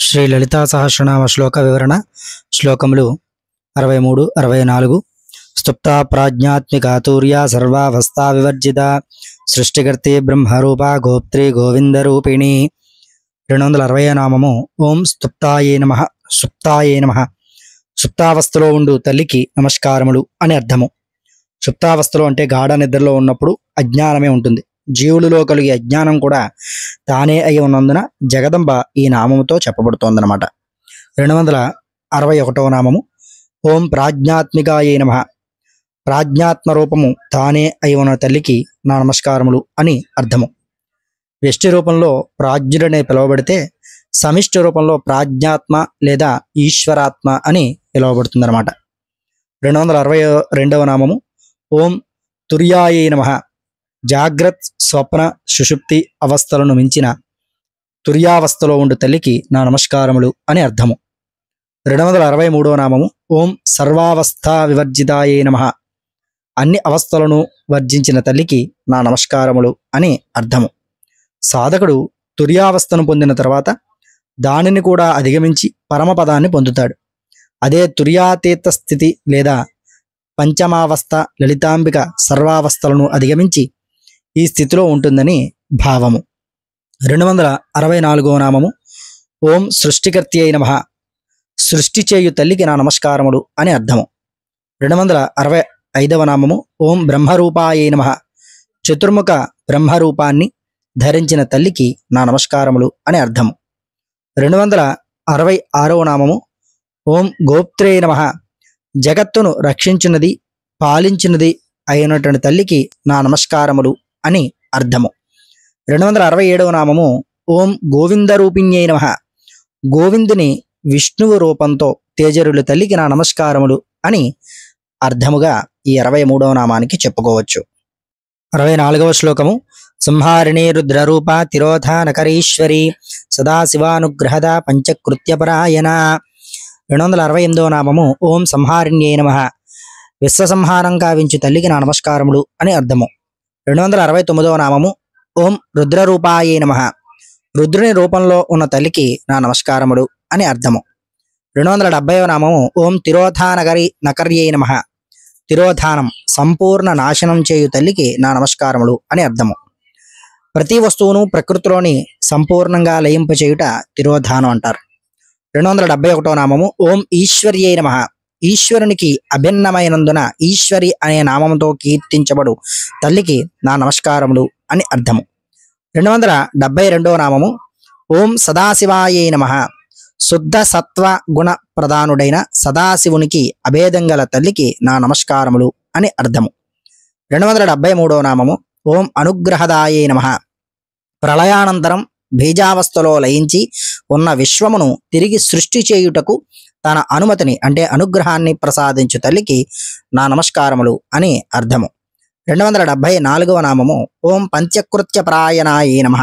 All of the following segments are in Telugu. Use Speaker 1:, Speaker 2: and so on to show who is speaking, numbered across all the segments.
Speaker 1: శ్రీ లలితా సహస్రనామ శ్లోక వివరణ. శ్లోకములు 63, 64. స్తుప్తా ప్రాజ్ఞాత్మికాతూర్య సర్వావస్థా వివర్జిత సృష్టికర్తే బ్రహ్మరూప గోప్త్రి గోవిందరూపిణి. 260 నామము ఓం స్తుప్తాయే నమః. సుప్తాయే నమః. సుప్తావస్థలో ఉండు తల్లికి నమస్కారములు అని అర్థము. సుప్తావస్థలో అంటే గాఢ నిద్రలో ఉన్నప్పుడు అజ్ఞానమే ఉంటుంది. జీవులలో కలిగే అజ్ఞానం కూడా తానే అయి ఉన్నందున జగదంబ ఈ నామముతో చెప్పబడుతోందనమాట. 261 నామము ఓం ప్రాజ్ఞాత్మికాయే నమః. ప్రాజ్ఞాత్మ రూపము తానే అయి ఉన్న తల్లికి నా నమస్కారములు అని అర్థము. వ్యష్టి రూపంలో ప్రాజ్ఞుడనే పిలువబడితే సమిష్టి రూపంలో ప్రాజ్ఞాత్మ లేదా ఈశ్వరాత్మ అని పిలువబడుతుందన్నమాట. 262 నామము ఓం తుర్యాయే నమః. జాగ్రత్ స్వప్న సుషుప్తి అవస్థలను మించిన తుర్యావస్థలో ఉండు తల్లికి నా నమస్కారములు అని అర్థము. 263 నామము ఓం సర్వావస్థా వివర్జితాయే నమః. అన్ని అవస్థలను వర్జించిన తల్లికి నా నమస్కారములు అని అర్థము. సాధకుడు తుర్యావస్థను పొందిన తర్వాత దానిని కూడా అధిగమించి పరమపదాన్ని పొందుతాడు. అదే తుర్యాతీత స్థితి లేదా పంచమావస్థ. లలితాంబిక సర్వావస్థలను అధిగమించి ఈ స్థితిలో ఉంటుందని భావము. 264 నామము ఓం సృష్టికర్త్యై నమః. సృష్టి చేయు తల్లికి నా నమస్కారములు అని అర్థము. 265 నామము ఓం బ్రహ్మరూపాయై నమః. చతుర్ముఖ బ్రహ్మరూపాన్ని ధరించిన తల్లికి నా నమస్కారములు అని అర్థము. 266 నామము ఓం గోప్త్రే నమః. జగత్తును రక్షించినది పాలించినది అయినటువంటి తల్లికి నా నమస్కారములు అని అర్థము. 267 నామము ఓం గోవిందరూపిణ్యై నమః. గోవిందుని విష్ణువు రూపంతో తేజరుల తల్లికి నా నమస్కారములు అని అర్థముగా ఈ 63వ నామానికి చెప్పుకోవచ్చు. 64వ శ్లోకము సంహారిణీ రుద్రరూప తిరోధానకరీశ్వరి సదాశివానుగ్రహద పంచకృత్యపరాయణ. 268వ నామము ఓం సంహారిణ్యై నమః. విశ్వసంహారం కావించు తల్లికి నా నమస్కారములు అని అర్థము. 269వ నామము ఓం రుద్రరూపాయే నమః. రుద్రుని రూపంలో ఉన్న తల్లికి నా నమస్కారములు అని అర్థము. 270వ నామము ఓం నకర్యై నమః. తిరోధానం సంపూర్ణ నాశనం చేయు తల్లికి నా నమస్కారములు అని అర్థము. ప్రతి వస్తువును ప్రకృతిలోని సంపూర్ణంగా లయింపచేయుట తిరోధానం అంటారు. 271వ నామము ఓం ఈశ్వర్యై నమః. ఈశ్వరునికి అభిన్నమైనందున ఈశ్వరి అనే నామంతో కీర్తించబడు తల్లికి నా నమస్కారములు అని అర్థము. 272వ నామము ఓం సదాశివాయై నమః. శుద్ధ సత్వ గుణ ప్రధానుడైన సదాశివునికి అభేదంగల తల్లికి నా నమస్కారములు అని అర్థము. 273వ నామము ఓం అనుగ్రహదాయై నమః. ప్రళయానంతరం బీజావస్థలో లయించి ఉన్న విశ్వమును తిరిగి సృష్టి చేయుటకు తన అనుమతిని అంటే అనుగ్రహాన్ని ప్రసాదించు తల్లికి నా నమస్కారములు అని అర్థము. 274వ నామము ఓం పంచకృత్యపరాయణాయై నమః.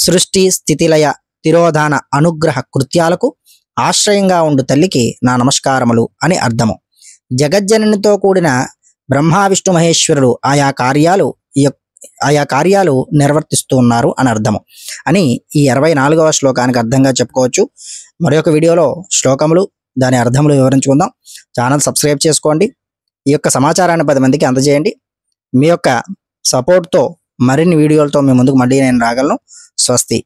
Speaker 1: సృష్టి స్థితిలయ తిరోధాన అనుగ్రహ కృత్యాలకు ఆశ్రయంగా ఉండు తల్లికి నా నమస్కారములు అని అర్థము. జగజ్జననితో కూడిన బ్రహ్మ విష్ణు మహేశ్వరులు ఆయా కార్యాలు నిర్వర్తిస్తూ ఉన్నారు అని అర్థము అని ఈ 64వ శ్లోకానికి అర్థంగా చెప్పుకోవచ్చు. మరొక వీడియోలో శ్లోకములు దాని అర్థములు వివరించుకుందాం. ఛానల్ సబ్స్క్రైబ్ చేసుకోండి. ఈ యొక్క సమాచారాన్ని 10 మందికి అందజేయండి. మీ యొక్క సపోర్ట్తో మరిన్ని వీడియోలతో మీ ముందుకు మళ్ళీ నేను రాగలను. స్వస్తి.